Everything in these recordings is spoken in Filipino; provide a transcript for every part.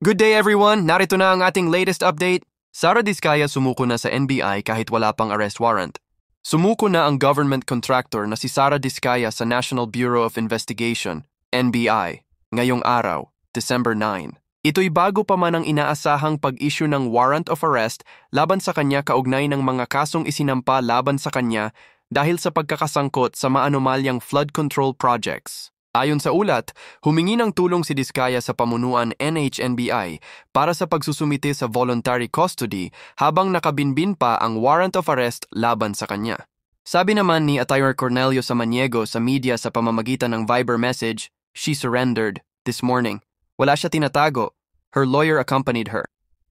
Good day everyone! Narito na ang ating latest update. Sara Diskaya sumuko na sa NBI kahit wala pang arrest warrant. Sumuko na ang government contractor na si Sara Diskaya sa National Bureau of Investigation, NBI, ngayong araw, December 9. Ito'y bago pa man ang inaasahang pag-issue ng warrant of arrest laban sa kanya kaugnay ng mga kasong isinampa laban sa kanya dahil sa pagkakasangkot sa maanomalyang flood control projects. Ayon sa ulat, humingi ng tulong si Diskaya sa pamunuan NHNBI para sa pagsusumite sa voluntary custody habang nakabinbin pa ang warrant of arrest laban sa kanya. Sabi naman ni Atty. Cornelio Samaniego sa media sa pamamagitan ng Viber message, she surrendered this morning. Wala siya tinatago. Her lawyer accompanied her.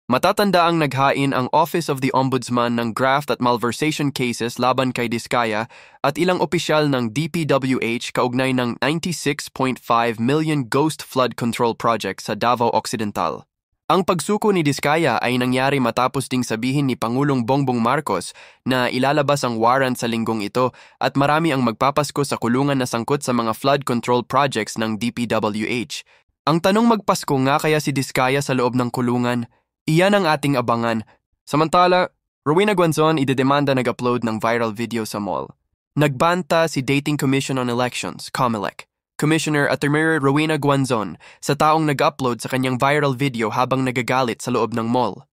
Matatandaang naghain ang Office of the Ombudsman ng graft at malversation cases laban kay Diskaya at ilang opisyal ng DPWH kaugnay ng 96.5 million ghost flood control project sa Davao Occidental. Ang pagsuko ni Diskaya ay nangyari matapos ding sabihin ni Pangulong Bongbong Marcos na ilalabas ang warrant sa linggong ito at marami ang magpapasko sa kulungan na sangkot sa mga flood control projects ng DPWH. Ang tanong magpasko nga kaya si Diskaya sa loob ng kulungan? Iyan ang ating abangan. Samantala, Rowena Guanzon idedemanda nag-upload ng viral video sa mall. Nagbanta si Dating Commission on Elections, COMELEC, Commissioner Atty. Rowena Guanzon sa taong nag-upload sa kanyang viral video habang nagagalit sa loob ng mall.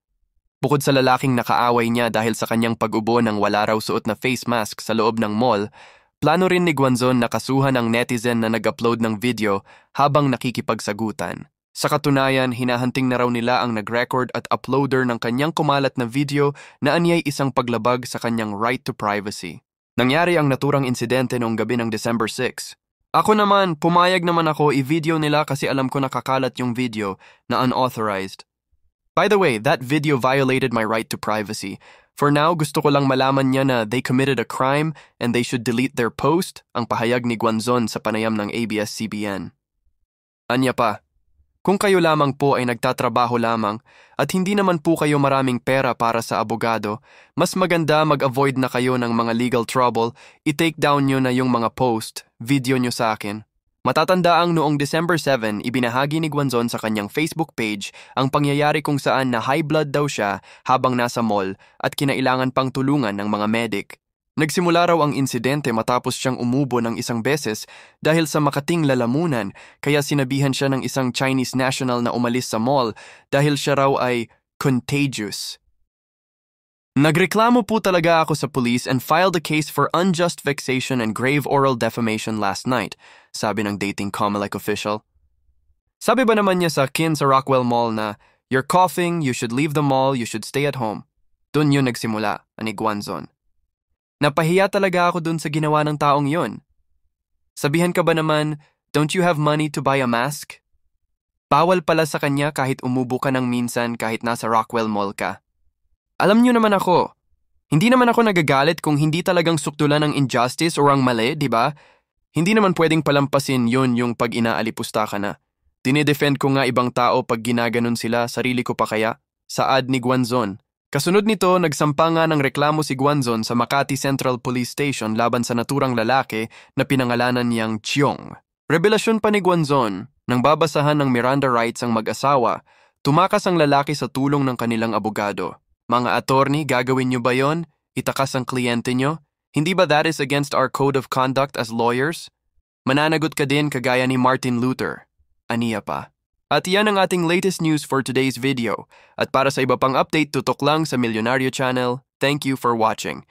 Bukod sa lalaking nakaaway niya dahil sa kanyang pag-ubo ng wala raw suot na face mask sa loob ng mall, plano rin ni Guanzon na kasuhan ang netizen na nag-upload ng video habang nakikipagsagutan. Sa katunayan, hinahanting na raw nila ang nag-record at uploader ng kanyang kumalat na video na anyay isang paglabag sa kanyang right to privacy. Nangyari ang naturang insidente noong gabi ng December 6. Ako naman, pumayag naman ako i-video nila kasi alam ko nakakalat yung video na unauthorized. By the way, that video violated my right to privacy. For now, gusto ko lang malaman niya na they committed a crime and they should delete their post, ang pahayag ni Guanzon sa panayam ng ABS-CBN. Anya pa, kung kayo lamang po ay nagtatrabaho lamang at hindi naman po kayo maraming pera para sa abogado, mas maganda mag-avoid na kayo ng mga legal trouble, i-take down nyo na yung mga post, video nyo sa akin. Matatandaang noong December 7, ibinahagi ni Guanzon sa kanyang Facebook page ang pangyayari kung saan na high blood daw siya habang nasa mall at kinailangan pang tulungan ng mga medic. Nagsimula raw ang insidente matapos siyang umubo ng isang beses dahil sa makating lalamunan kaya sinabihan siya ng isang Chinese national na umalis sa mall dahil siya raw ay contagious. Nagreklamo po talaga ako sa police and filed a case for unjust vexation and grave oral defamation last night, sabi ng Dating COMELEC official. Sabi ba naman niya sa akin sa Rockwell Mall na, "You're coughing, you should leave the mall, you should stay at home." Doon yun nagsimula, ani Guanzon. Napahiya talaga ako dun sa ginawa ng taong yon. Sabihan ka ba naman, don't you have money to buy a mask? Bawal pala sa kanya kahit umubo ka ng minsan kahit nasa Rockwell Mall ka. Alam niyo naman ako, hindi naman ako nagagalit kung hindi talagang sukdulan ng injustice o ang mali, di ba? Hindi naman pwedeng palampasin yun yung pag inaalipusta ka na. Dinidefend ko nga ibang tao pag ginaganon sila, sarili ko pa kaya? Saad ni Guanzon. Kasunod nito, nagsampa nga ng reklamo si Guanzon sa Makati Central Police Station laban sa naturang lalaki na pinangalanan niyang Chiong. Revelasyon pa ni Guanzon, nang babasahan ng Miranda rights ang mag-asawa, tumakas ang lalaki sa tulong ng kanilang abogado. Mga attorney, gagawin niyo ba yon? Itakas ang kliyente niyo? Hindi ba that is against our code of conduct as lawyers? Mananagot ka din kagaya ni Martin Luther. Aniya pa. At yan ang ating latest news for today's video. At para sa iba pang update, tutok lang sa Milyonaryo Channel. Thank you for watching.